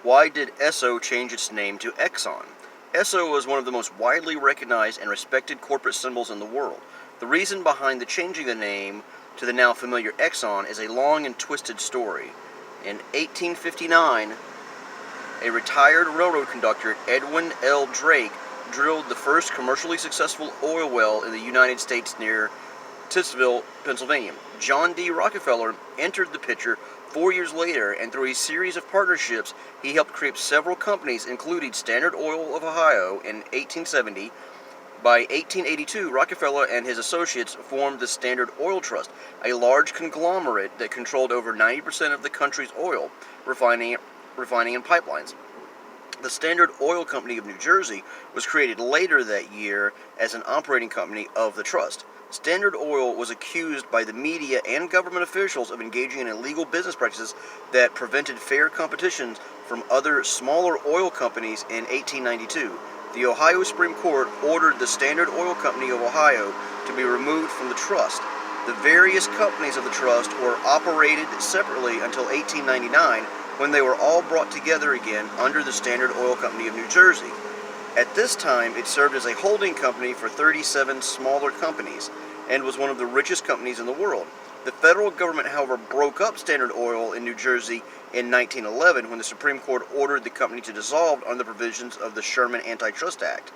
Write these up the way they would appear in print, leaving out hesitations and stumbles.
Why did ESSO change its name to EXXON? ESSO was one of the most widely recognized and respected corporate symbols in the world. The reason behind the changing the name to the now familiar EXXON is a long and twisted story. In 1859, a retired railroad conductor, Edwin L. Drake, drilled the first commercially successful oil well in the United States near Titusville, Pennsylvania. John D. Rockefeller entered the picture 4 years later, and through a series of partnerships, he helped create several companies, including Standard Oil of Ohio in 1870. By 1882, Rockefeller and his associates formed the Standard Oil Trust, a large conglomerate that controlled over 90% of the country's oil refining and pipelines. The Standard Oil Company of New Jersey was created later that year as an operating company of the trust. Standard Oil was accused by the media and government officials of engaging in illegal business practices that prevented fair competition from other smaller oil companies in 1892. The Ohio Supreme Court ordered the Standard Oil Company of Ohio to be removed from the trust. The various companies of the trust were operated separately until 1899, when they were all brought together again under the Standard Oil Company of New Jersey. At this time, it served as a holding company for 37 smaller companies and was one of the richest companies in the world. The federal government, however, broke up Standard Oil in New Jersey in 1911 when the Supreme Court ordered the company to dissolve under the provisions of the Sherman Antitrust Act.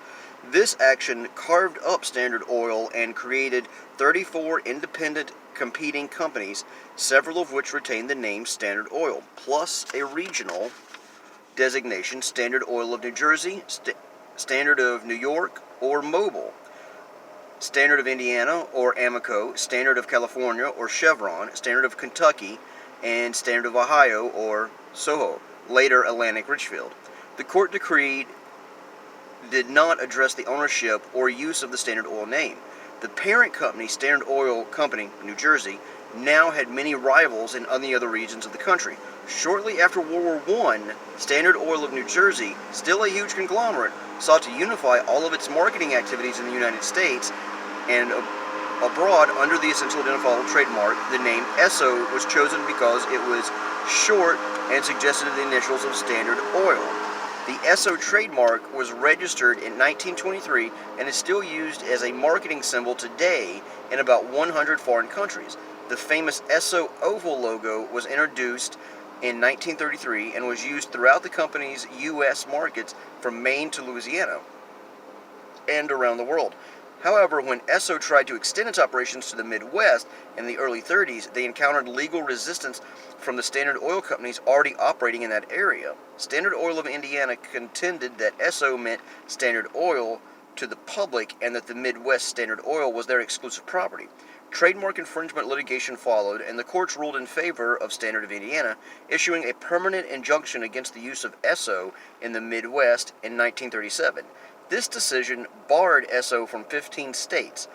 This action carved up Standard Oil and created 34 independent competing companies, several of which retained the name Standard Oil, plus a regional designation, Standard Oil of New Jersey, Standard of New York, or Mobil, Standard of Indiana, or Amoco, Standard of California, or Chevron, Standard of Kentucky, and Standard of Ohio, or Soho, later Atlantic Richfield. The court decree did not address the ownership or use of the Standard Oil name. The parent company, Standard Oil Company, New Jersey, now had many rivals in the other regions of the country. Shortly after World War I, Standard Oil of New Jersey, still a huge conglomerate, sought to unify all of its marketing activities in the United States and abroad under the essentially identifiable trademark. The name ESSO was chosen because it was short and suggested the initials of Standard Oil. The ESSO trademark was registered in 1923 and is still used as a marketing symbol today in about 100 foreign countries. The famous ESSO oval logo was introduced in 1933 and was used throughout the company's U.S. markets from Maine to Louisiana and around the world. However, when ESSO tried to extend its operations to the Midwest in the early 30s, they encountered legal resistance from the Standard Oil companies already operating in that area. Standard Oil of Indiana contended that ESSO meant Standard Oil to the public and that the Midwest Standard Oil was their exclusive property. Trademark infringement litigation followed, and the courts ruled in favor of Standard of Indiana, issuing a permanent injunction against the use of ESSO in the Midwest in 1937. This decision barred ESSO from 15 states.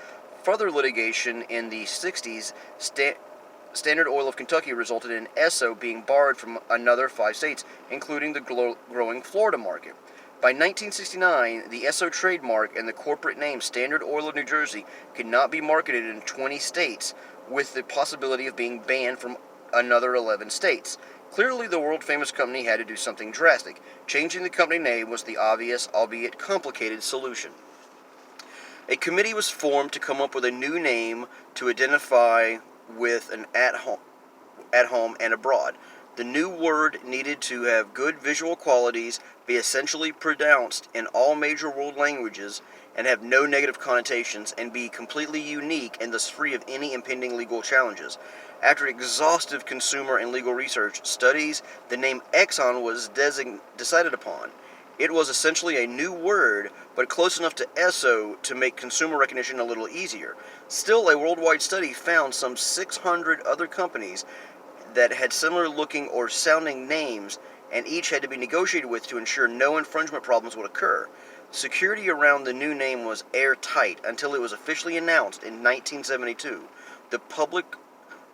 Further litigation in the 60s, Standard Oil of Kentucky resulted in ESSO being barred from another 5 states, including the growing Florida market. By 1969, the ESSO trademark and the corporate name Standard Oil of New Jersey could not be marketed in 20 states, with the possibility of being banned from another 11 states. Clearly, the world-famous company had to do something drastic. Changing the company name was the obvious, albeit complicated, solution. A committee was formed to come up with a new name to identify with an at home and abroad. The new word needed to have good visual qualities, be essentially pronounced in all major world languages, and have no negative connotations, and be completely unique and thus free of any impending legal challenges. After exhaustive consumer and legal research studies, the name EXXON was decided upon. It was essentially a new word, but close enough to ESSO to make consumer recognition a little easier. Still, a worldwide study found some 600 other companies that had similar looking or sounding names, and each had to be negotiated with to ensure no infringement problems would occur. Security around the new name was airtight until it was officially announced in 1972. The public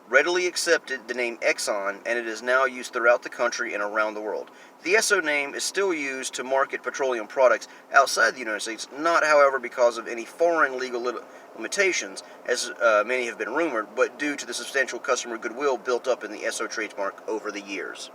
readily accepted the name EXXON, and it is now used throughout the country and around the world. The ESSO name is still used to market petroleum products outside the United States, not, however, because of any foreign legal limitations, as many have been rumored, but due to the substantial customer goodwill built up in the ESSO trademark over the years.